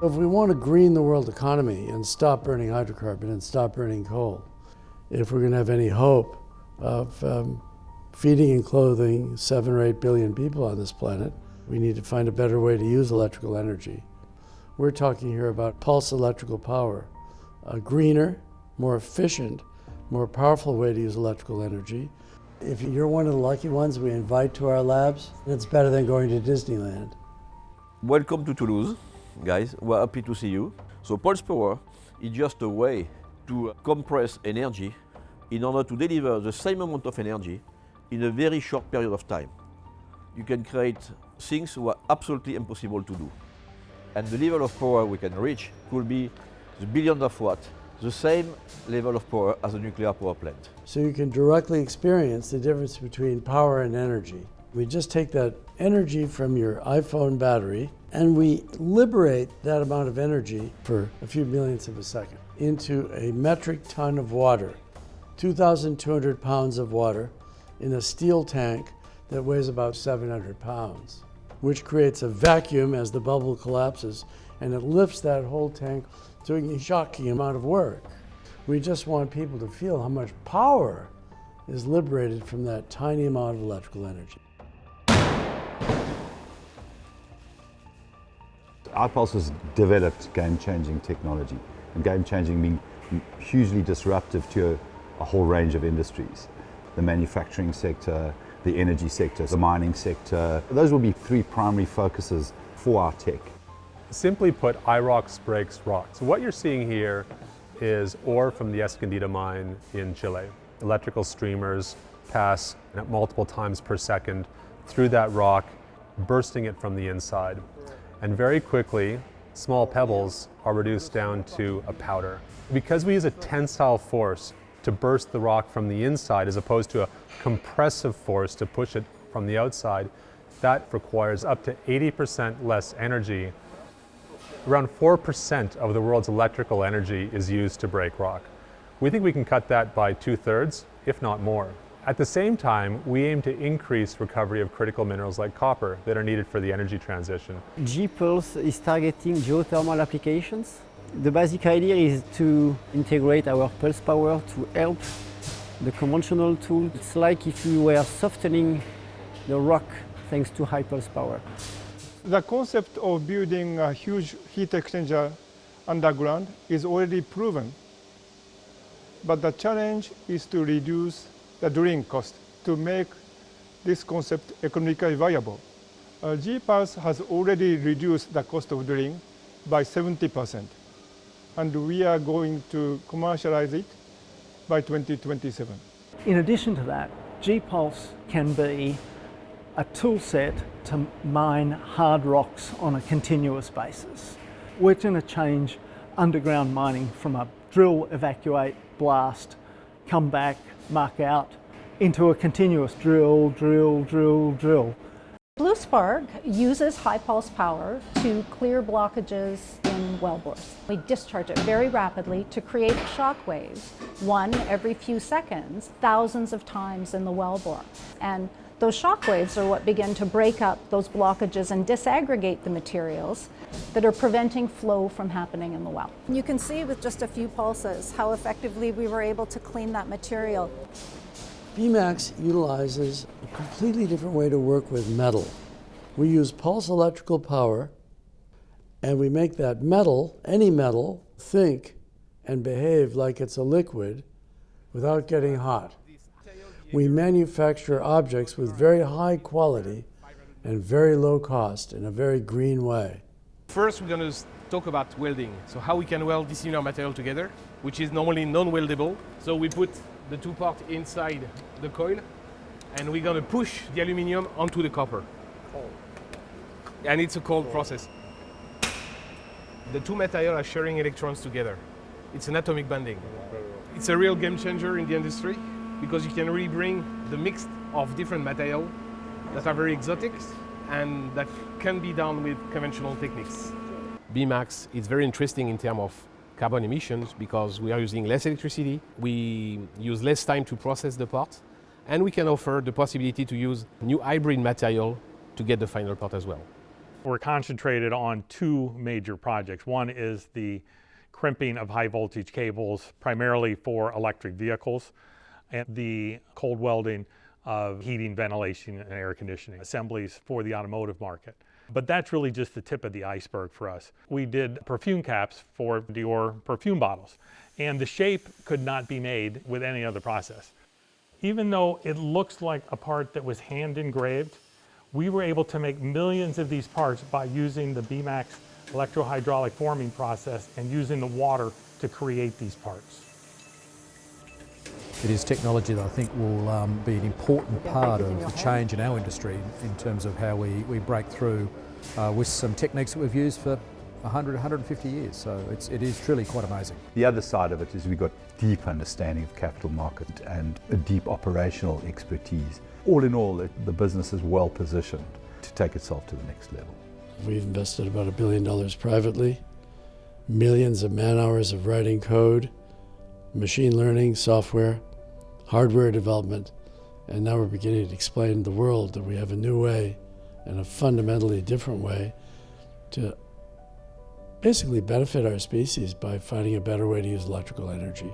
If we want to green the world economy and stop burning hydrocarbon and stop burning coal, if we're going to have any hope of feeding and clothing 7 or 8 billion people on this planet, we need to find a better way to use electrical energy. We're talking here about pulse electrical power, a greener, more efficient, more powerful way to use electrical energy. If you're one of the lucky ones we invite to our labs, it's better than going to Disneyland. Welcome to Toulouse, guys. We're happy to see you. So pulse power is just a way to compress energy in order to deliver the same amount of energy in a very short period of time. You can create things that are absolutely impossible to do. And the level of power we can reach could be the billions of watts, the same level of power as a nuclear power plant. So you can directly experience the difference between power and energy. We just take that energy from your iPhone battery and we liberate that amount of energy for a few millionths of a second into a metric ton of water, 2,200 pounds of water in a steel tank that weighs about 700 pounds, which creates a vacuum as the bubble collapses, and it lifts that whole tank, doing a shocking amount of work. We just want people to feel how much power is liberated from that tiny amount of electrical energy. iPulse has developed game-changing technology, and game-changing means hugely disruptive to a whole range of industries. The manufacturing sector, the energy sector, the mining sector. Those will be 3 primary focuses for our tech. Simply put, IROX breaks rock. So what you're seeing here is ore from the Escondida mine in Chile. Electrical streamers pass at multiple times per second through that rock, bursting it from the inside. And very quickly, small pebbles are reduced down to a powder. Because we use a tensile force to burst the rock from the inside as opposed to a compressive force to push it from the outside, that requires up to 80% less energy. Around 4% of the world's electrical energy is used to break rock. We think we can cut that by 2/3, if not more. At the same time, we aim to increase recovery of critical minerals like copper that are needed for the energy transition. G-Pulse is targeting geothermal applications. The basic idea is to integrate our pulse power to help the conventional tool. It's like if we were softening the rock thanks to high pulse power. The concept of building a huge heat exchanger underground is already proven, but the challenge is to reduce the drilling cost to make this concept economically viable. G-Pulse has already reduced the cost of drilling by 70%, and we are going to commercialize it by 2027. In addition to that, G-Pulse can be a tool set to mine hard rocks on a continuous basis. We're going to change underground mining from a drill, evacuate, blast, come back, muck out, into a continuous drill, drill, drill, drill. Blue Spark uses high pulse power to clear blockages in wellbores. We discharge it very rapidly to create shock waves, one every few seconds, thousands of times in the wellbore. And those shock waves are what begin to break up those blockages and disaggregate the materials that are preventing flow from happening in the well. You can see with just a few pulses how effectively we were able to clean that material. BMAX utilizes a completely different way to work with metal. We use pulse electrical power, and we make that metal, any metal, think and behave like it's a liquid without getting hot. We manufacture objects with very high quality and very low cost in a very green way. First, we're going to talk about welding. So how we can weld this similar material together, which is normally non-weldable. So we put the 2 parts inside the coil, and we're going to push the aluminum onto the copper. And it's a cold process. The 2 materials are sharing electrons together. It's an atomic bonding. It's a real game changer in the industry because you can really bring the mix of different materials that are very exotic and that can be done with conventional techniques. BMAX is very interesting in terms of carbon emissions because we are using less electricity, we use less time to process the part, and we can offer the possibility to use new hybrid material to get the final part as well. We're concentrated on two major projects. One is the crimping of high voltage cables, primarily for electric vehicles, and the cold welding of heating, ventilation, and air conditioning assemblies for the automotive market. But that's really just the tip of the iceberg for us. We did perfume caps for Dior perfume bottles, and the shape could not be made with any other process. Even though it looks like a part that was hand engraved, we were able to make millions of these parts by using the BMAX electrohydraulic forming process and using the water to create these parts. It is technology that I think will be an important part of the change in our industry in terms of how we break through with some techniques that we've used for 100, 150 years. So it is truly quite amazing. The other side of it is we've got deep understanding of capital market and a deep operational expertise. All in all, the business is well positioned to take itself to the next level. We've invested about $1 billion privately, millions of man hours of writing code, machine learning, software, hardware development, and now we're beginning to explain to the world that we have a new way and a fundamentally different way to basically benefit our species by finding a better way to use electrical energy.